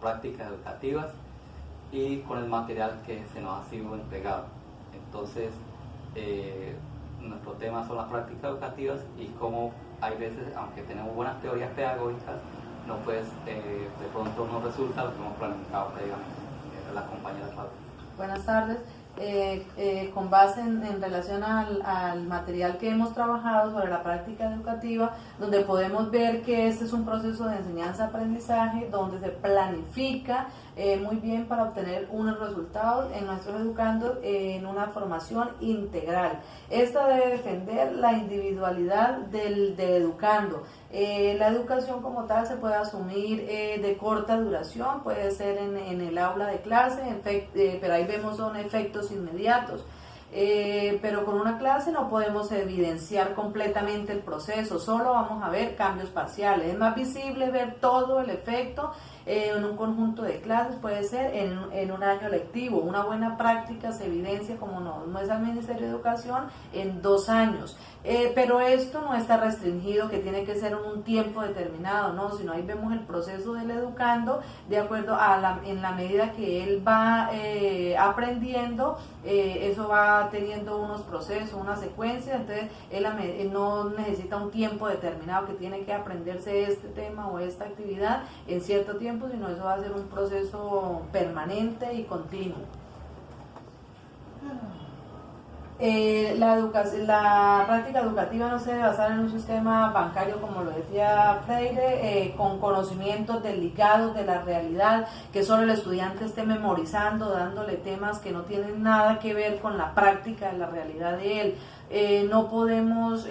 prácticas educativas y con el material que se nos ha sido entregado. Entonces, nuestro tema son las prácticas educativas y cómo hay veces, aunque tenemos buenas teorías pedagógicas, no pues de pronto no resulta lo que hemos planificado previamente. La compañera Claudia. Buenas tardes. Con base en relación al material que hemos trabajado sobre la práctica educativa, donde podemos ver que este es un proceso de enseñanza-aprendizaje donde se planifica muy bien para obtener unos resultados en nuestros educandos en una formación integral. Esta debe defender la individualidad del educando. La educación como tal se puede asumir de corta duración, puede ser en el aula de clase, pero ahí vemos son efectos inmediatos. Pero con una clase no podemos evidenciar completamente el proceso, solo vamos a ver cambios parciales. Es más visible ver todo el efecto en un conjunto de clases, puede ser en un año lectivo. Una buena práctica se evidencia, como nos muestra el Ministerio de Educación, en 2 años. Pero esto no está restringido que tiene que ser en un tiempo determinado, ¿no? Sino ahí vemos el proceso del educando de acuerdo a en la medida que él va aprendiendo, eso va teniendo unos procesos, una secuencia. Entonces él no necesita un tiempo determinado que tiene que aprenderse este tema o esta actividad en cierto tiempo, sino eso va a ser un proceso permanente y continuo. La práctica educativa no se debe basar en un sistema bancario, como lo decía Freire, con conocimientos desligados de la realidad, que solo el estudiante esté memorizando, dándole temas que no tienen nada que ver con la práctica de la realidad de él. No podemos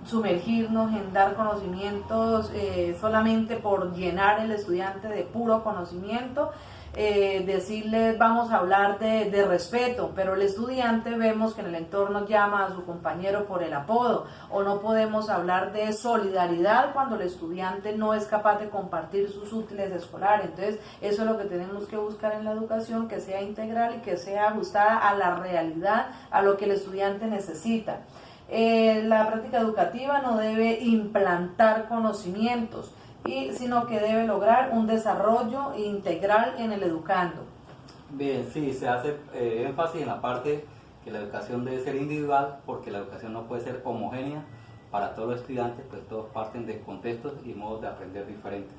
sumergirnos en dar conocimientos solamente por llenar el estudiante de puro conocimiento. Decirles vamos a hablar de respeto, pero el estudiante vemos que en el entorno llama a su compañero por el apodo, o no podemos hablar de solidaridad cuando el estudiante no es capaz de compartir sus útiles escolares. Entonces eso es lo que tenemos que buscar en la educación, que sea integral y que sea ajustada a la realidad, a lo que el estudiante necesita. La práctica educativa no debe implantar conocimientos, sino que debe lograr un desarrollo integral en el educando. Bien, sí, se hace énfasis en la parte que la educación debe ser individual, porque la educación no puede ser homogénea para todos los estudiantes, pues todos parten de contextos y modos de aprender diferentes.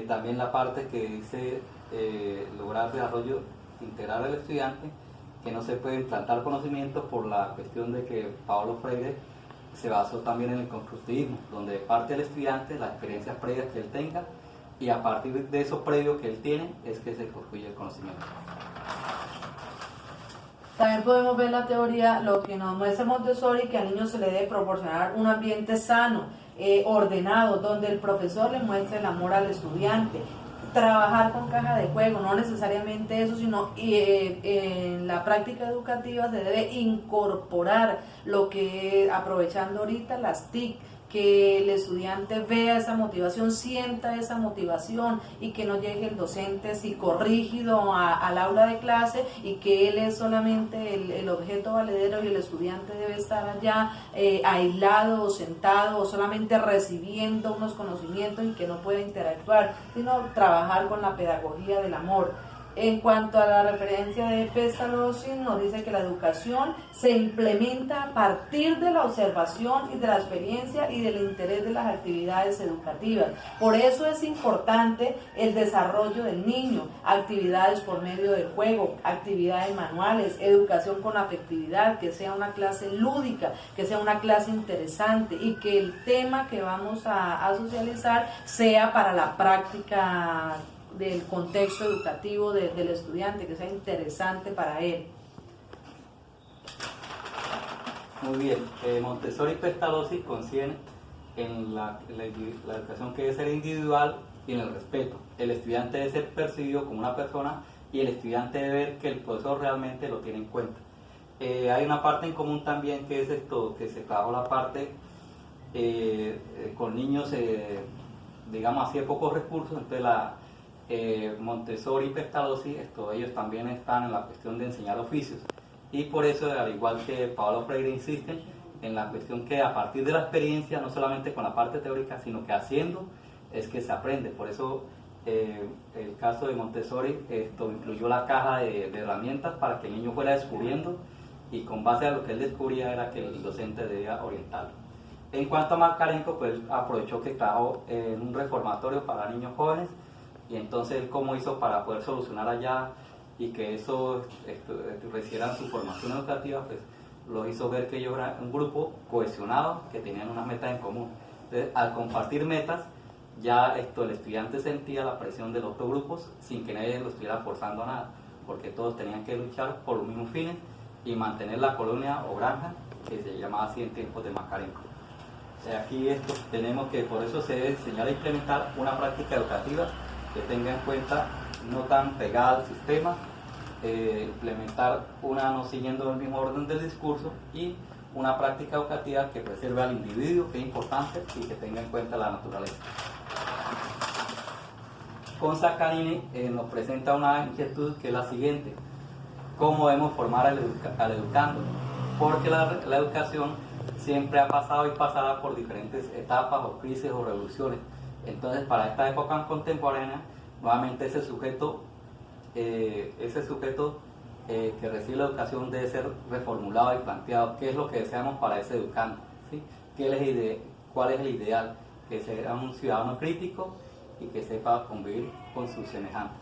También la parte que dice lograr desarrollo integral del estudiante, que no se puede implantar conocimientos por la cuestión de que Paulo Freire se basó también en el constructivismo, donde parte del estudiante las experiencias previas que él tenga, y a partir de eso previo que él tiene es que se construye el conocimiento. También podemos ver la teoría, lo que nos muestra Montessori, que al niño se le debe proporcionar un ambiente sano, ordenado, donde el profesor le muestre el amor al estudiante. Trabajar con caja de juego, no necesariamente eso, sino en la práctica educativa se debe incorporar lo que, aprovechando ahorita las TIC, que el estudiante vea esa motivación, sienta esa motivación, y que no llegue el docente psicorrígido al aula de clase y que él es solamente el objeto valedero y el estudiante debe estar allá aislado o sentado o solamente recibiendo unos conocimientos y que no puede interactuar, sino trabajar con la pedagogía del amor. En cuanto a la referencia de Pestalozzi, nos dice que la educación se implementa a partir de la observación y de la experiencia y del interés de las actividades educativas. Por eso es importante el desarrollo del niño, actividades por medio del juego, actividades manuales, educación con afectividad, que sea una clase lúdica, que sea una clase interesante y que el tema que vamos a socializar sea para la práctica del contexto educativo del estudiante, que sea interesante para él. Muy bien, Montessori y Pestalozzi coinciden en la educación que debe ser individual y en el respeto. El estudiante debe ser percibido como una persona y el estudiante debe ver que el profesor realmente lo tiene en cuenta. Hay una parte en común también, que es esto, que se trabajó la parte con niños, digamos así, de pocos recursos. Entonces Montessori y Pestalozzi, ellos también están en la cuestión de enseñar oficios, y por eso, al igual que Paulo Freire, insisten en la cuestión que a partir de la experiencia, no solamente con la parte teórica, sino que haciendo es que se aprende. Por eso caso de Montessori, esto incluyó la caja de herramientas para que el niño fuera descubriendo, y con base a lo que él descubría era que el docente debía orientarlo. En cuanto a Makarenko, pues aprovechó que trabajó en un reformatorio para niños jóvenes, y entonces él cómo hizo para poder solucionar allá y que eso recibieran su formación educativa, pues lo hizo ver que ellos eran un grupo cohesionado, que tenían unas metas en común. Entonces, al compartir metas, ya el estudiante sentía la presión de los otros grupos sin que nadie lo estuviera forzando a nada, porque todos tenían que luchar por los mismos fines y mantener la colonia o granja, que se llamaba así en tiempos de Makarenko. Aquí tenemos que, por eso se debe enseñar a implementar una práctica educativa que tenga en cuenta no tan pegada al sistema, implementar una no siguiendo el mismo orden del discurso, y una práctica educativa que preserve al individuo, que es importante, y que tenga en cuenta la naturaleza. Con Zaccagnini nos presenta una inquietud que es la siguiente: ¿cómo debemos formar al educando? Porque la educación siempre ha pasado y pasará por diferentes etapas o crisis o revoluciones. Entonces, para esta época contemporánea, nuevamente ese sujeto que recibe la educación debe ser reformulado y planteado. ¿Qué es lo que deseamos para ese educando? ¿Sí? ¿Cuál es el ideal? Que sea un ciudadano crítico y que sepa convivir con sus semejantes.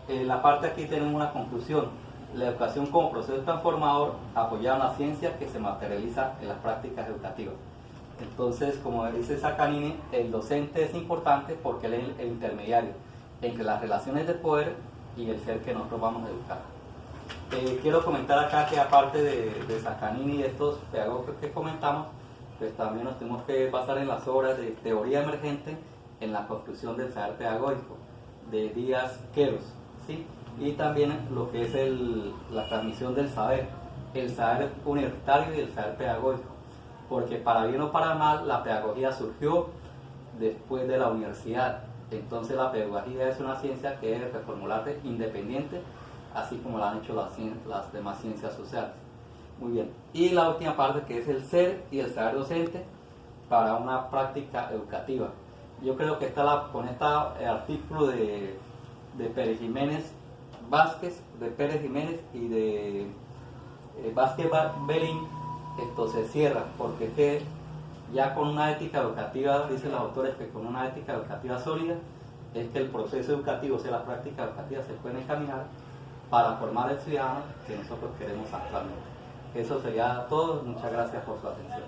En la parte aquí tenemos una conclusión: la educación como proceso transformador apoyada en la ciencia que se materializa en las prácticas educativas. Entonces, como dice Zaccagnini, el docente es importante porque él es el intermediario entre las relaciones de poder y el ser que nosotros vamos a educar. Quiero comentar acá que aparte de Zaccagnini y de estos pedagogos que comentamos, pues también nos tenemos que basar en las obras de teoría emergente en la construcción del saber pedagógico de Díaz Queros, ¿sí? Y también lo que es la transmisión del saber, el saber universitario y el saber pedagógico, porque para bien o para mal la pedagogía surgió después de la universidad. Entonces la pedagogía es una ciencia que debe reformularse independiente, así como lo han hecho las demás ciencias sociales. Muy bien, y la última parte, que es el ser y el saber docente para una práctica educativa. Yo creo que con este artículo de Pérez Jiménez Vázquez, y de Vázquez Belín, esto se cierra, porque es que ya con una ética educativa, dicen los autores que con una ética educativa sólida, es que el proceso educativo, o sea, la práctica educativa, se puede encaminar para formar el ciudadano que nosotros queremos actualmente. Eso sería todo. Muchas gracias por su atención.